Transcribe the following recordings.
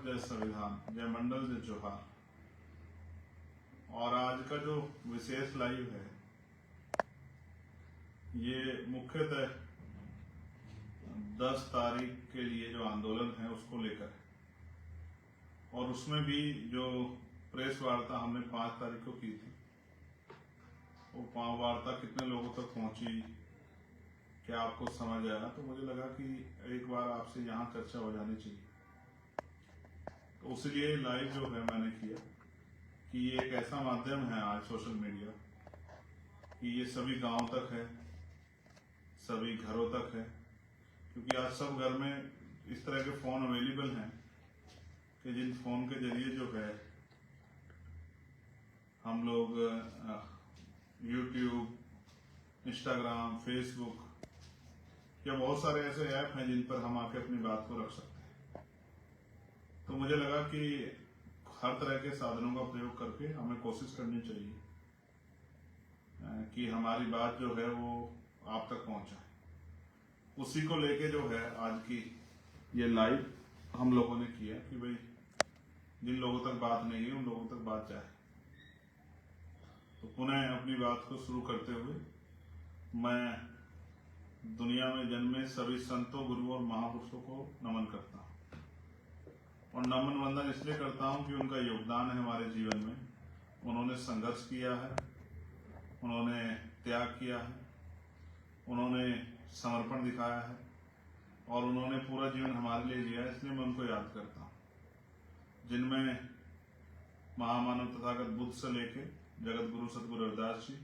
जय संविधान, जय मंडल, जय जोहार। और आज का जो विशेष लाइव है ये मुख्यतः 10 तारीख के लिए जो आंदोलन है उसको लेकर है, और उसमें भी जो प्रेस वार्ता हमने 5 तारीख को की थी, वो वार्ता कितने लोगों तक पहुंची, क्या आपको समझ आया, तो मुझे लगा कि एक बार आपसे यहाँ चर्चा हो जानी चाहिए। तो उसलिए लाइव जो है मैंने किया कि ये एक ऐसा माध्यम है आज सोशल मीडिया कि ये सभी गांव तक है, सभी घरों तक है, क्योंकि आज सब घर में इस तरह के फोन अवेलेबल हैं कि जिन फोन के जरिए जो है हम लोग यूट्यूब, इंस्टाग्राम, फेसबुक या बहुत सारे ऐसे ऐप हैं जिन पर हम आके अपनी बात को रख सकते हैं। तो मुझे लगा कि हर तरह के साधनों का प्रयोग करके हमें कोशिश करनी चाहिए कि हमारी बात जो है वो आप तक पहुंचाए। उसी को लेके जो है आज की ये लाइव हम लोगों ने किया कि भाई जिन लोगों तक बात नहीं है उन लोगों तक बात जाए। तो पुनः अपनी बात को शुरू करते हुए मैं दुनिया में जन्मे सभी संतों, गुरुओं और महापुरुषों को नमन करता हूँ, और नमन वंदन इसलिए करता हूँ कि उनका योगदान है हमारे जीवन में। उन्होंने संघर्ष किया है, उन्होंने त्याग किया है, उन्होंने समर्पण दिखाया है और उन्होंने पूरा जीवन हमारे लिए जिया है, इसलिए मैं उनको याद करता हूँ। जिनमें महामानव तथागत बुद्ध से लेके जगत गुरु सतगुरु रविदास जी,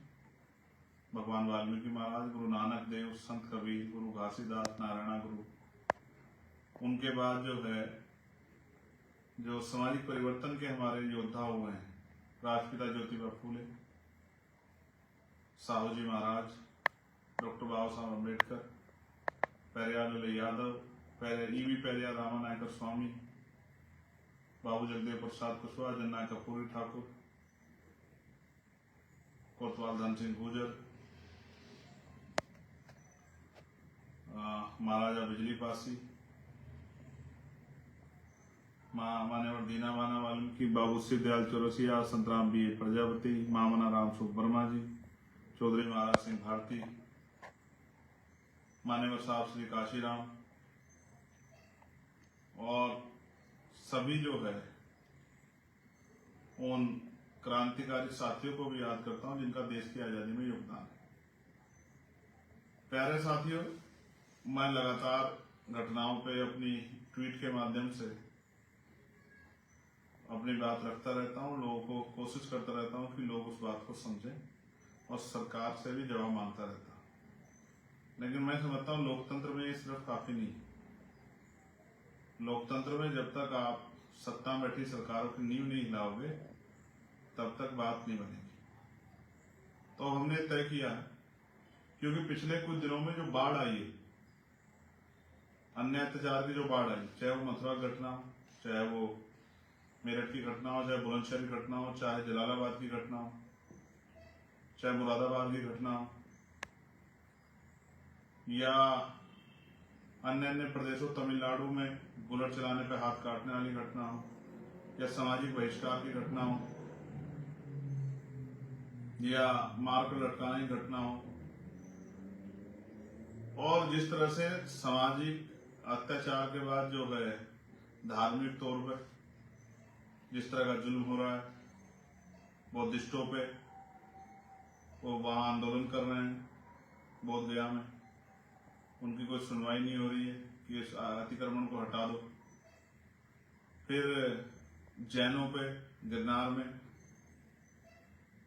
भगवान वाल्मीकि महाराज, गुरु नानक देव, संत कबीर, गुरु घासीदास, नारायणा गुरु, उनके बाद जो है जो सामाजिक परिवर्तन के हमारे योद्धा हुए हैं, राष्ट्रपिता ज्योतिबा फूले, साहू जी महाराज, डॉक्टर बाबा साहब अम्बेडकर, पेरियार यादव, ईवी पेरियार रामानायकर स्वामी, बाबू जगदेव प्रसाद कुशवाहा, जननायक कपूरी ठाकुर, कोतवाल धन सिंह गुर्जर, महाराजा बिजली पासी, मान्यवर दीना बाना वाल्मीकि, बाबू सिद्धदयाल चौरसिया, संतराम बी प्रजापति, मामना राम सुख वर्मा जी, चौधरी महाराज सिंह भारती, मान्यवर साहब श्री काशीराम, और सभी जो है उन क्रांतिकारी साथियों को भी याद करता हूं जिनका देश की आजादी में योगदान है। प्यारे साथियों, मैं लगातार घटनाओं पे अपनी ट्वीट के माध्यम से अपनी बात रखता रहता हूं, लोगों को कोशिश करता रहता हूं कि लोग उस बात को समझें, और सरकार से भी जवाब मांगता रहता हूं। लेकिन मैं समझता हूं लोकतंत्र में ये सिर्फ काफी नहीं। लोकतंत्र में जब तक आप सत्ता में बैठी सरकारों की नींव नहीं हिलाओगे तब तक बात नहीं बनेगी। तो हमने तय किया है, क्योंकि पिछले कुछ दिनों में जो बाढ़ आई है, अन्य अत्याचार की जो बाढ़ आई, चाहे वो मथुरा की घटना हो, चाहे वो मेरठ की घटना हो, चाहे बुलंदशहर की घटना हो, चाहे जलालाबाद की घटना हो, चाहे मुरादाबाद की घटना हो, या अन्य प्रदेशों तमिलनाडु में बुलेट चलाने पर हाथ काटने वाली घटना हो, या सामाजिक बहिष्कार की घटना हो, या मार कर लटकाने की घटना हो, और जिस तरह से सामाजिक अत्याचार के बाद जो है धार्मिक तौर पर जिस तरह का जुल्म हो रहा है बौद्धिस्टों पे, वो वहां आंदोलन कर रहे हैं बोध गया में, उनकी कोई सुनवाई नहीं हो रही है कि इस अतिक्रमण को हटा दो। फिर जैनों पे गिरनार में,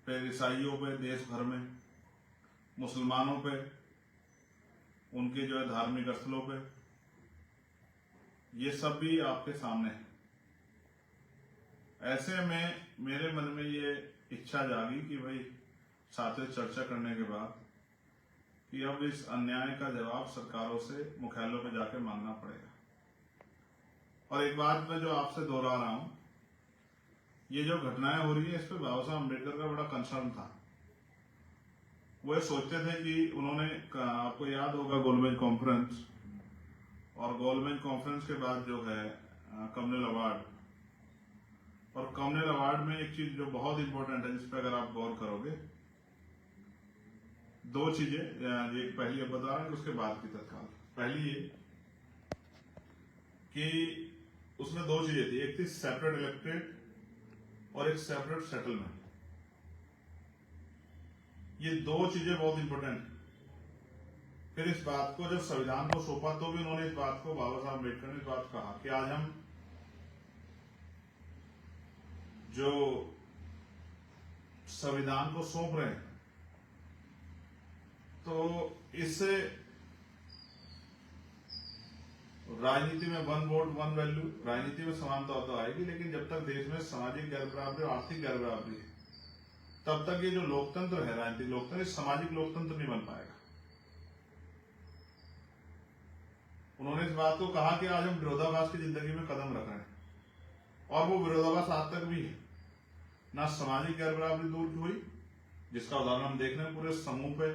फिर ईसाइयों पे देश भर में, मुसलमानों पे उनके जो है धार्मिक स्थलों पे, ये सब भी आपके सामने है। ऐसे में मेरे मन में ये इच्छा जागी कि भाई साथियों चर्चा करने के बाद कि अब इस अन्याय का जवाब सरकारों से मुख्यालयों पे जाके मांगना पड़ेगा। और एक बात मैं जो आपसे दोहरा रहा हूं, ये जो घटनाएं हो रही है इस पे बाबा साहब अम्बेडकर का बड़ा कंसर्न था। वो ये सोचते थे कि उन्होंने, आपको याद होगा गोलमेज कॉन्फ्रेंस, और गोलमेज कॉन्फ्रेंस के बाद जो है कम्युनल अवार्ड और कम्युनल अवार्ड में एक चीज जो बहुत इंपॉर्टेंट है, जिस पर अगर आप गौर करोगे, दो चीजें, एक पहली अब बता रहा हूं, उसके बाद की तत्काल। पहली ये कि उसमें दो चीजें थी, एक थी सेपरेट इलेक्टेड और एक सेपरेट सेटलमेंट। ये दो चीजें बहुत इंपॉर्टेंट है। फिर इस बात को जब संविधान को सौंपा तो भी उन्होंने इस बात को, बाबा साहब अम्बेडकर ने इस बात कहा कि आज हम जो संविधान को सौंप रहे हैं तो इससे राजनीति में वन वोट वन वैल्यू, राजनीति में समानता तो आएगी, लेकिन जब तक देश में सामाजिक गैर बराबरी और आर्थिक गैर बराबरी है तब तक ये जो लोकतंत्र है, राजनीतिक लोकतंत्र, सामाजिक लोकतंत्र नहीं बन पाएगा। उन्होंने इस बात को कहा कि आज हम विरोधाभास की जिंदगी में कदम रख रहे हैं, और वो विरोधाभास आज तक भी है। ना सामाजिक गैर बराबरी दूर हुई, जिसका उदाहरण हम देख रहे हैं, पूरे समूह पे,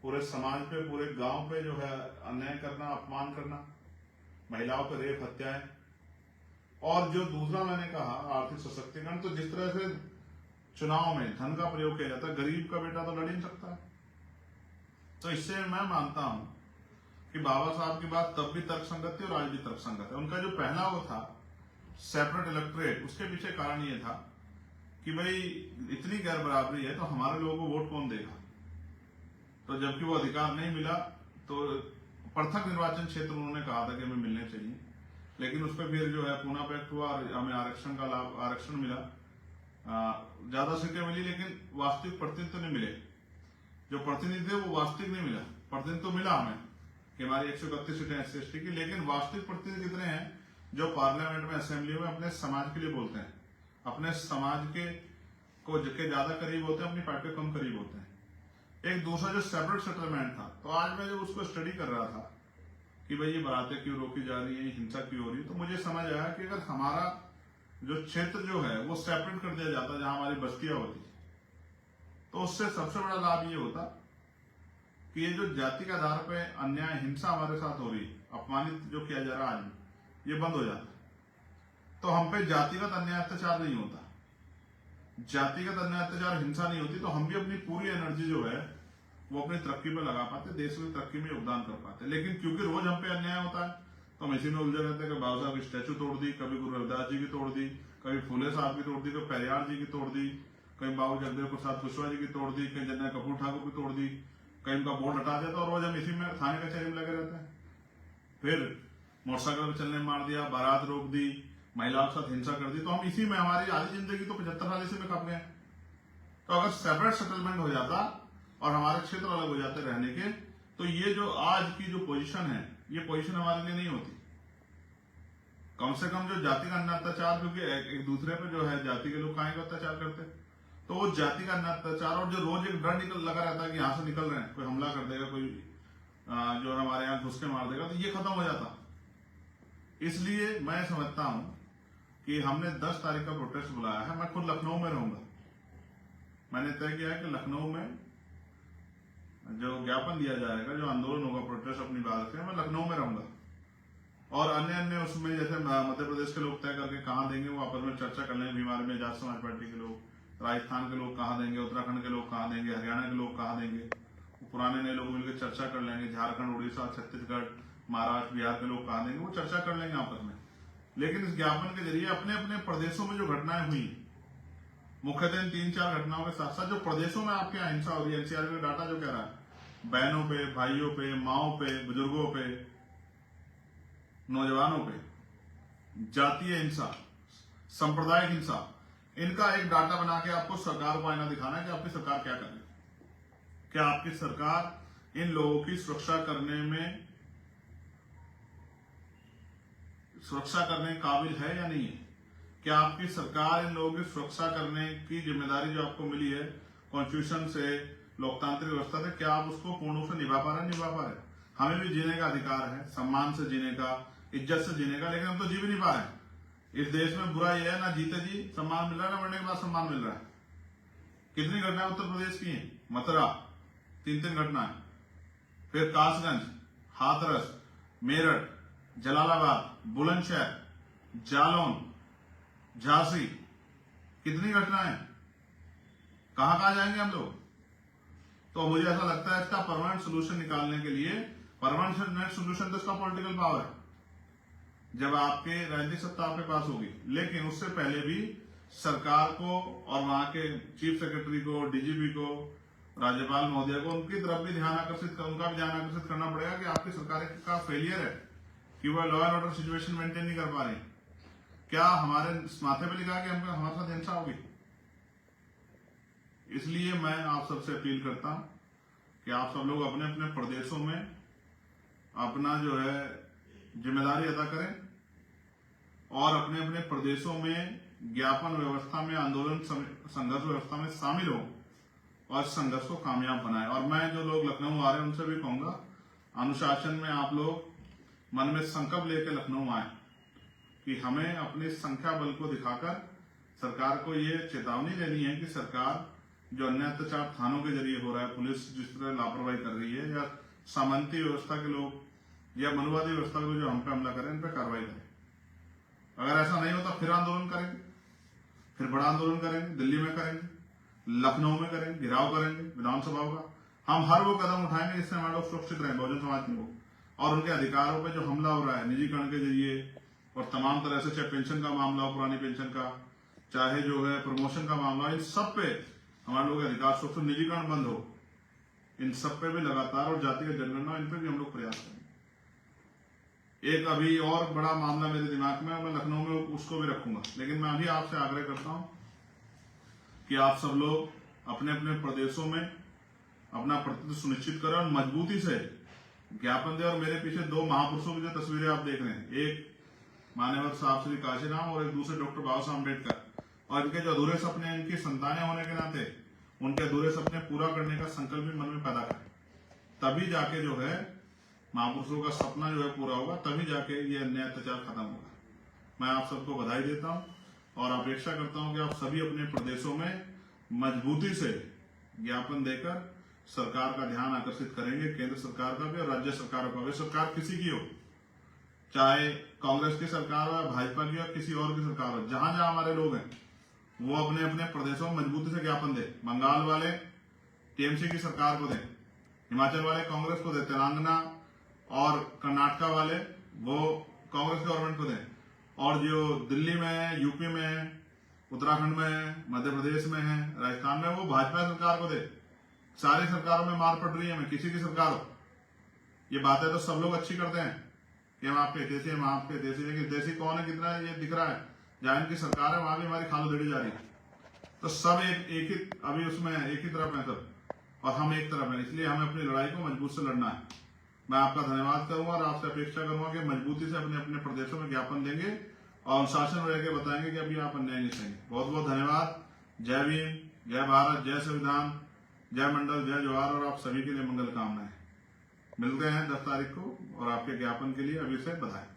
पूरे समाज पे, पूरे गांव पे जो है अन्याय करना, अपमान करना, महिलाओं पर रेप, हत्याएं, और जो दूसरा मैंने कहा आर्थिक सशक्तिकरण। तो जिस तरह से चुनाव में धन का प्रयोग किया जाता है, गरीब का बेटा तो लड़ ही नहीं सकता है। तो इससे मैं मानता हूं कि बाबा साहब की बात तब भी तर्कसंगत थी और आज भी तर्कसंगत है। उनका जो पहला वो था सेपरेट इलेक्टोरेट, उसके पीछे कारण ये था कि भाई इतनी गैर बराबरी है तो हमारे लोगों को वोट कौन देगा। तो जबकि वो अधिकार नहीं मिला तो पृथक निर्वाचन क्षेत्र उन्होंने कहा था कि हमें मिलने चाहिए, लेकिन उस पर फिर जो है पूना पैक्ट हुआ और हमें आरक्षण का लाभ, आरक्षण मिला, ज्यादा सीटें मिली, लेकिन वास्तविक प्रतिनिधित्व नहीं मिले। जो प्रतिनिधि है वो वास्तविक नहीं मिला। प्रतिनिधित्व तो मिला हमें कि हमारी 131 सीटें एससी एसटी की, लेकिन वास्तविक प्रतिनिधि कितने हैं जो पार्लियामेंट में, असेंबली में अपने समाज के लिए बोलते हैं, अपने समाज के को ज्यादा करीब होते हैं, अपनी पार्टी कम करीब होते हैं। एक दूसरा जो सेपरेट सेटलमेंट था, तो आज मैं जब उसको स्टडी कर रहा था कि भाई ये बातें क्यों रोकी जा रही है, हिंसा क्यों हो रही है, तो मुझे समझ आया कि अगर हमारा जो क्षेत्र जो है वो सेपरेट कर दिया जाता, जहां हमारी बस्तियां होती, तो उससे सबसे बड़ा लाभ ये होता कि ये जो जाति के आधार पे अन्याय, हिंसा हमारे साथ हो रही है, अपमानित जो किया जा रहा है आज, ये बंद हो जाता। तो हम पे जातिगत अन्याय अत्याचार नहीं होता, जातिगत अन्याय अत्याचार, हिंसा नहीं होती, तो हम भी अपनी पूरी एनर्जी जो है वो अपनी तरक्की पे लगा पाते, देश की तरक्की में योगदान कर पाते। लेकिन क्योंकि रोज हम पे अन्याय होता है तो हम इसी में उलझे रहते हैं कि बाबा साहब की स्टैचू तोड़ दी, कभी गुरु रविदास जी की तोड़ दी, कभी फूले साहब की तोड़ दी, कभी पेरियार जी की तोड़ दी, कहीं बाबू जगदेव प्रसाद कुशवाहा जी की तोड़ दी, कहीं जनरल कपूर ठाकुर की तोड़ दी, कहीं उनका बोर्ड हटा दिया, और रोज हम इसी में थाने कचहरी में लगे रहते हैं। फिर मोटरसाइकिल पर चलने मार दिया, बारात रोक दी, महिलाओं के साथ हिंसा कर दी, तो हम इसी में, हमारी आधी जिंदगी तो 75 साल इसी में खप गए। तो अगर सेपरेट सेटलमेंट हो जाता और हमारे क्षेत्र अलग हो जाते रहने के, तो ये जो आज की जो पोजीशन है, ये पोजीशन हमारे लिए नहीं होती। कम से कम जो जाति का अत्याचार, क्योंकि एक दूसरे पे जो है जाति के लोग काहे का अत्याचार करते, तो वो जाति का अत्याचार, और जो रोज एक डर लगा रहता है कि यहाँ से निकल रहे हैं, कोई हमला कर देगा, कोई जो हमारे यहाँ घुस के मार देगा, तो ये खत्म हो जाता। इसलिए मैं समझता हूं कि हमने 10 तारीख का प्रोटेस्ट बुलाया है। मैं खुद लखनऊ में रहूंगा। मैंने तय किया है कि लखनऊ में जो ज्ञापन दिया जाएगा, जो आंदोलन होगा, प्रोटेस्ट अपनी बात से, मैं लखनऊ में रहूंगा। और अन्य अन्य उसमें जैसे मध्य प्रदेश के लोग तय करके कहाँ देंगे, वो आपस में चर्चा कर लेंगे। बिहार में आजाद समाज पार्टी के लोग, राजस्थान के लोग कहाँ देंगे, उत्तराखंड के लोग कहाँ देंगे, हरियाणा के लोग कहाँ देंगे, पुराने नए लोग मिलकर चर्चा कर लेंगे। झारखंड, उड़ीसा, छत्तीसगढ़, महाराष्ट्र, बिहार के लोग कहाँ देंगे, वो चर्चा कर लेंगे आपस में। लेकिन इस ज्ञापन के जरिए अपने अपने प्रदेशों में जो घटनाएं हुई, मुख्यतः इन 3-4 घटनाओं के साथ साथ जो प्रदेशों में आपके यहाँ हिंसा हो रही है, एनसीआर का डाटा जो कह रहा है, बहनों पे, भाइयों पे, माओ पे, बुजुर्गों पे, नौजवानों पे जातीय हिंसा, सांप्रदायिक हिंसा, इनका एक डाटा बना के आपको सरकार को आईना दिखाना है कि आपकी सरकार क्या कर रही है। क्या आपकी सरकार इन लोगों की सुरक्षा करने काबिल है या नहीं है? क्या आपकी सरकार इन लोगों की सुरक्षा करने की जिम्मेदारी जो आपको मिली है कॉन्स्टिट्यूशन से, लोकतांत्रिक व्यवस्था से, क्या आप उसको पूर्ण रूप से निभा पा रहे हैं? हमें भी जीने का अधिकार है, सम्मान से जीने का, इज्जत से जीने का, लेकिन हम तो जी भी नहीं पा रहे हैं। इस देश में बुरा यह है, ना जीते जी सम्मान मिल रहा है, ना मरने के बाद सम्मान मिल रहा है। कितनी घटनाएं उत्तर प्रदेश की हैं? मथुरा 3 घटनाएं, फिर कासगंज, हाथरस, मेरठ, जलालाबाद, बुलंदशहर, जालौन, झांसी, कितनी घटनाएं, कहां कहां जाएंगे हम लोग। तो मुझे ऐसा लगता है इसका परमानेंट सोल्यूशन निकालने के लिए, परमानेंट सोल्यूशन तो इसका पॉलिटिकल पावर है, जब आपके राजनीतिक सत्ता आपके पास होगी। लेकिन उससे पहले भी सरकार को और वहां के चीफ सेक्रेटरी को, डीजीपी को, राज्यपाल महोदय को, उनकी तरफ भी उनका भी ध्यान आकर्षित करना पड़ेगा कि आपकी सरकार का फेलियर है कि वह law and order situation maintain नहीं कर पा रही। क्या हमारे माथे पे लिखा कि हमको हमारे साथ हिंसा होगी। इसलिए मैं आप सबसे अपील करता हूं कि आप सब लोग अपने अपने प्रदेशों में अपना जो है जिम्मेदारी अदा करें और अपने अपने प्रदेशों में ज्ञापन व्यवस्था में, आंदोलन संघर्ष व्यवस्था में शामिल हो और संघर्ष को कामयाब बनाए। और मैं जो लोग लखनऊ आ रहे हैं उनसे भी कहूंगा, अनुशासन में आप लोग मन में संकल्प लेकर लखनऊ आए कि हमें अपनी संख्या बल को दिखाकर सरकार को ये चेतावनी देनी है कि सरकार जो अन्य अत्याचार थानों के जरिए हो रहा है, पुलिस जिस तरह लापरवाही कर रही है, या सामंती व्यवस्था के लोग या मनुवादी व्यवस्था के लोग जो हम पे हमला करें, इन पर कार्रवाई करें। अगर ऐसा नहीं होता फिर आंदोलन करेंगे, फिर बड़ा आंदोलन करेंगे, दिल्ली में करेंगे, लखनऊ में करेंगे, घेराव करेंगे विधानसभा का। हम हर वो कदम उठाएंगे जिससे हमारे लोग सुरक्षित रहें, बहुजन समाज के लोग। और उनके अधिकारों पर जो हमला हो रहा है निजीकरण के जरिए और तमाम तरह से, चाहे पेंशन का मामला हो, पुरानी पेंशन का, चाहे जो है प्रमोशन का मामला, इन सब पे हमारे लोग अधिकार सुरक्षित, निजीकरण बंद हो, इन सब पे भी लगातार, और जातिगत जनगणना, इन पे भी हम लोग प्रयास करेंगे। एक अभी और बड़ा मामला मेरे दिमाग में, मैं लखनऊ में उसको भी रखूंगा, लेकिन मैं अभी आपसे आग्रह करता हूं कि आप सब लोग अपने अपने प्रदेशों में अपना प्रतिनिधित्व सुनिश्चित करें और मजबूती से ज्ञापन दें। और मेरे पीछे दो महापुरुषों की जो तस्वीरें आप देख रहे हैं, एक मान्यवर साहब श्री काशीराम और एक दूसरे डॉक्टर बाबा साहब अम्बेडकर, और इनके जो अधूरे सपने, इनकी संतानें होने के नाते उनके अधूरे सपने पूरा करने का संकल्प भी मन में पैदा करें। तभी जाके जो है महापुरुषों का सपना जो है पूरा होगा, तभी जाके ये अन्याय अत्याचार खत्म होगा। मैं आप सबको बधाई देता हूं और अपेक्षा करता हूं कि आप सभी अपने प्रदेशों में मजबूती से ज्ञापन देकर सरकार का ध्यान आकर्षित करेंगे, केंद्र सरकार का भी और राज्य सरकारों का भी। सरकार किसी की हो, चाहे कांग्रेस की सरकार हो, भाजपा की हो, किसी और की सरकार हो, जहां जहां हमारे लोग हैं वो अपने अपने प्रदेशों में मजबूती से ज्ञापन दे। बंगाल वाले टीएमसी की सरकार को दें, हिमाचल वाले कांग्रेस को दें, तेलंगाना और कर्नाटका वाले वो कांग्रेस गवर्नमेंट को दें, और जो दिल्ली में, यूपी में, उत्तराखंड में, मध्य प्रदेश में है, राजस्थान में, वो भाजपा सरकार को दे। सारी सरकारों में मार पड़ रही है, मैं किसी की सरकार हो। ये बातें तो सब लोग अच्छी करते हैं कि हम आपके हितैषी, हम आपके हितैषी, लेकिन हितैषी कौन है, कितना है, ये दिख रहा है। जहां इनकी सरकार है वहां भी हमारी खालो दड़ी जा रही है। तो सब एक ही, अभी उसमें एक ही तरफ है सब, और हम एक तरफ है। इसलिए हमें अपनी लड़ाई को मजबूत से लड़ना है। मैं आपका धन्यवाद करूंगा और आपसे अपेक्षा करूंगा कि मजबूती से अपने अपने प्रदेशों में ज्ञापन देंगे और अनुशासन में रहकर बताएंगे कि अभी आप अन्याय नहीं सहेंगे। बहुत बहुत धन्यवाद। जय भीम, जय भारत, जय संविधान, जय मंडल, जय जवाहर, और आप सभी के लिए मंगल कामनाएं। मिलते हैं 10 तारीख को और आपके ज्ञापन के लिए अभी से बधाई।